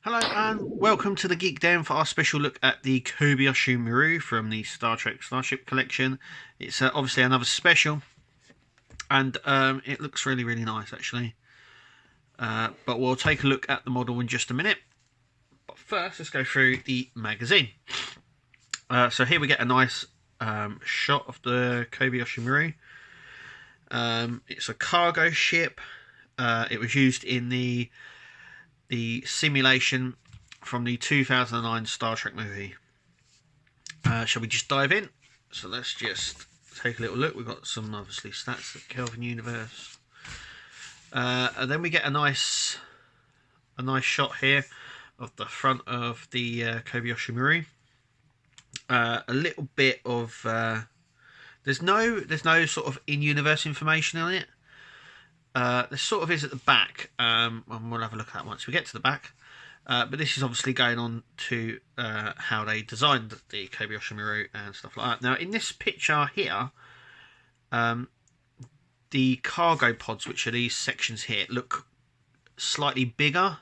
Hello and welcome to the Geek Den for our special look at the Kobayashi Maru from the Star Trek Starship collection. It's obviously another special, and it looks really nice actually. But we'll take a look at the model in just a minute. But first, let's go through the magazine. So here we get a nice shot of the Kobayashi Maru. It's a cargo ship. It was used in the simulation from the 2009 Star Trek movie. Shall we just dive in? So let's just take a little look. We've got some obviously stats at Kelvin Universe, and then we get a nice shot here of the front of the Kobayashi Maru. A little bit of there's no sort of in-universe information on it. There sort of is at the back, and we'll have a look at that once we get to the back. But this is obviously going on to how they designed the Kobayashi Maru and stuff like that. Now, in this picture here, the cargo pods, which are these sections here, look slightly bigger.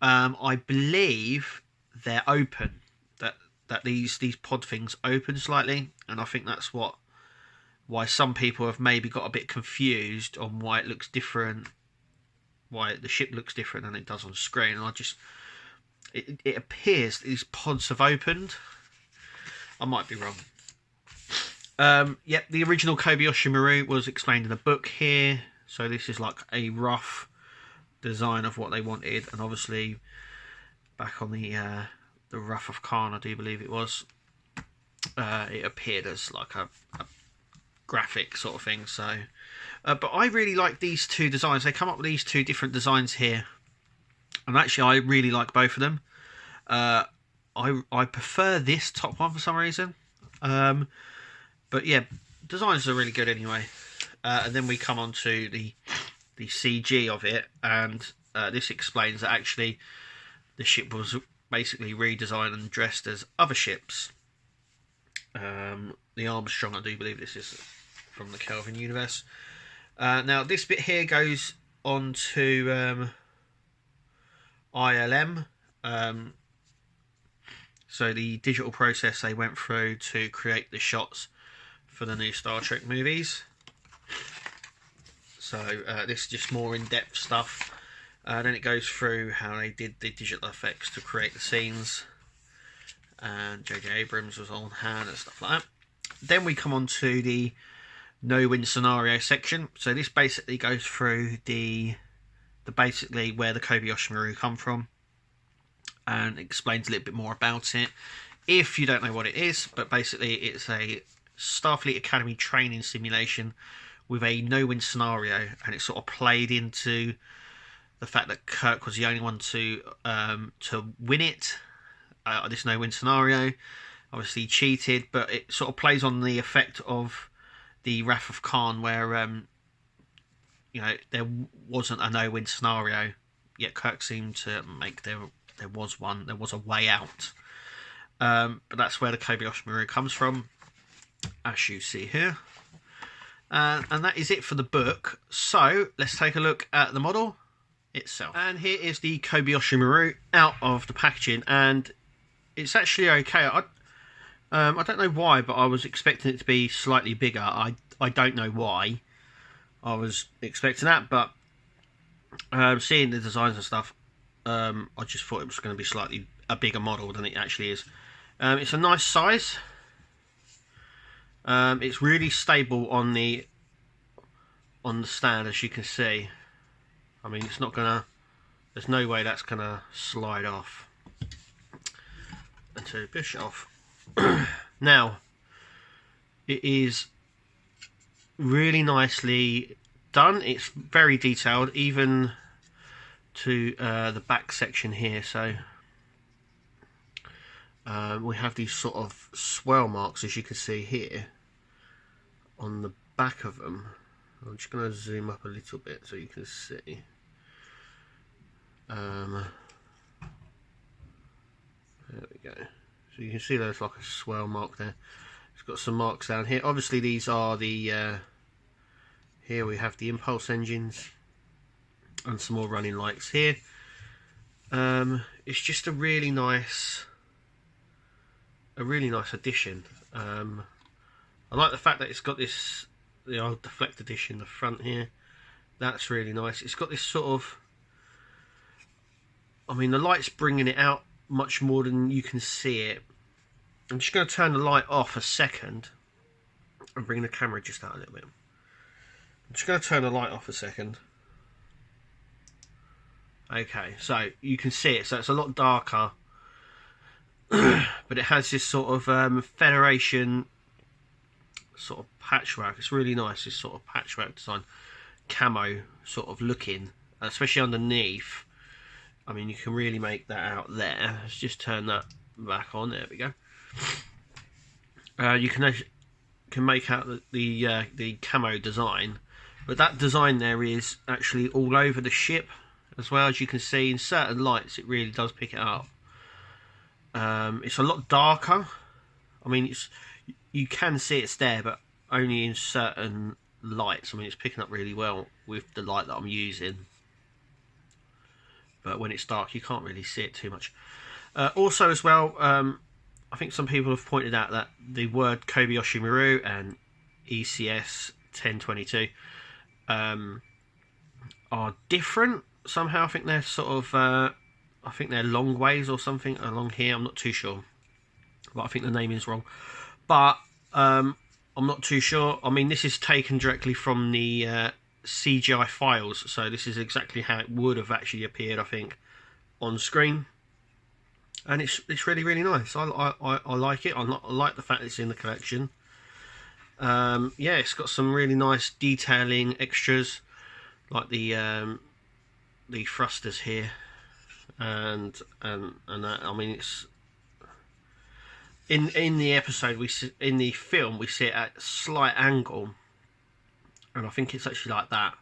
I believe they're open. That these pod things open slightly, and I think that's why some people have maybe got a bit confused on why it looks different, why the ship looks different than it does on screen. And it appears these pods have opened. I might be wrong. Yep, the original Kobayashi Maru was explained in a book here, so this is like a rough design of what they wanted, and obviously back on the Wrath of Khan, I do believe it was, it appeared as like a graphic sort of thing. So but I really like these two designs. They come up with these two different designs here, and actually I really like both of them. I prefer this top one for some reason, but yeah, designs are really good anyway. And then we come on to the CG of it, and this explains that actually the ship was basically redesigned and dressed as other ships. The Armstrong, I do believe this is from the Kelvin Universe. Now this bit here goes on to ILM. So the digital process they went through to create the shots for the new Star Trek movies. So this is just more in-depth stuff. Then it goes through how they did the digital effects to create the scenes, and J.J. Abrams was on hand and stuff like that. Then we come on to the no-win scenario section. So this basically goes through the basically where the Kobayashi Maru come from, and explains a little bit more about it, if you don't know what it is. But basically it's a Starfleet Academy training simulation with a no-win scenario, and it sort of played into the fact that Kirk was the only one to win it, this no-win scenario. Obviously he cheated, but it sort of plays on the effect of the Wrath of Khan, where you know, there wasn't a no-win scenario, yet Kirk seemed to make there was one. There was a way out. But that's where the Kobayashi Maru comes from, as you see here. And that is it for the book. So let's take a look at the model itself. And here is the Kobayashi Maru out of the packaging, and it's actually okay. I don't know why, but I was expecting it to be slightly bigger. I don't know why I was expecting that, but seeing the designs and stuff, I just thought it was going to be slightly a bigger model than it actually is. It's a nice size. It's really stable on the stand, as you can see. I mean, it's not gonna, there's no way that's gonna slide off into Bischoff. Now, it is really nicely done. It's very detailed, even to the back section here. So we have these sort of swirl marks, as you can see here, on the back of them. I'm just going to zoom up a little bit so you can see. There we go. So you can see there's like a swirl mark there. It's got some marks down here. Obviously these are the Here we have the impulse engines and some more running lights here. It's just a really nice addition. I like the fact that it's got this, the old deflector dish in the front here. That's really nice. It's got this sort of, I mean, the light's bringing it out much more than you can see it. I'm just going to turn the light off a second and bring the camera just out a little bit. I'm just going to turn the light off a second. Okay, so you can see it, so it's a lot darker. But it has this sort of Federation sort of patchwork. It's really nice, this sort of patchwork design, camo sort of looking, especially underneath. I mean, you can really make that out there. Let's just turn that back on. There we go. You can make out the camo design, but that design there is actually all over the ship as well. As you can see in certain lights, it really does pick it up. It's a lot darker. I mean, you can see it's there, but only in certain lights. I mean, it's picking up really well with the light that I'm using, but when it's dark you can't really see it too much. Also as well, I think some people have pointed out that the word Kobayashi Maru and ECS-1022 are different somehow. I think they're sort of I think they're long ways or something along here. I'm not too sure, but I think the name is wrong. But I'm not too sure. I mean, this is taken directly from the CGI files, so this is exactly how it would have actually appeared, I think, on screen. And it's really, really nice. I like it. I like the fact it's in the collection. Yeah, it's got some really nice detailing extras, like the thrusters here, and that. I mean, it's in the episode in the film we see it at a slight angle, and I think it's actually like that.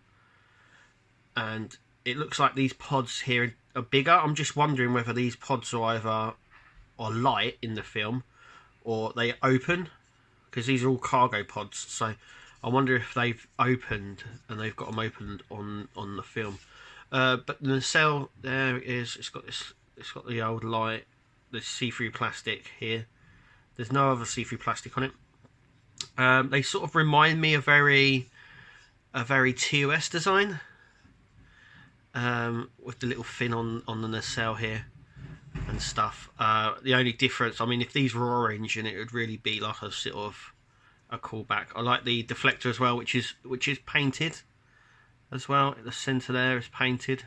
And it looks like these pods here are bigger. I'm just wondering whether these pods are either light in the film or they open, because these are all cargo pods. So I wonder if they've opened and they've got them opened on the film. But the nacelle there is, it's got the old light, the see-through plastic here. There's no other see-through plastic on it. They sort of remind me of a very TOS design, with the little fin on the nacelle here and stuff. The only difference, I mean, if these were orange, and it would really be like a sort of a callback. I like the deflector as well, which is painted as well. The centre there is painted.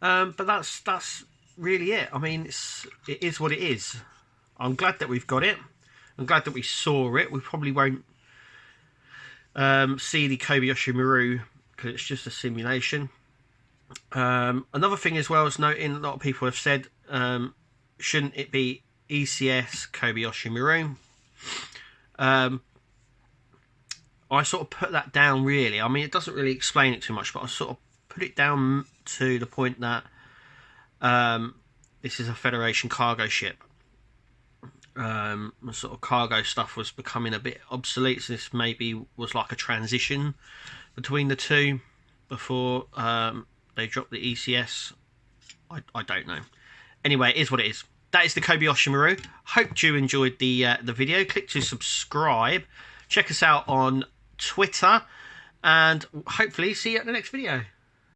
But that's really it. I mean, it is what it is. I'm glad that we've got it. I'm glad that we saw it. We probably won't see the Kobayashi Maru because it's just a simulation. Another thing as well is noting, a lot of people have said, shouldn't it be ECS Kobayashi Maru? I sort of put that down, really. I mean, it doesn't really explain it too much, but I sort of put it down to the point that this is a Federation cargo ship. Sort of cargo stuff was becoming a bit obsolete, so this maybe was like a transition between the two before they dropped the ECS. I don't know. Anyway, it is what it is. That is the Kobayashi Maru. Hope you enjoyed the video. Click to subscribe. Check us out on Twitter, and hopefully see you at the next video.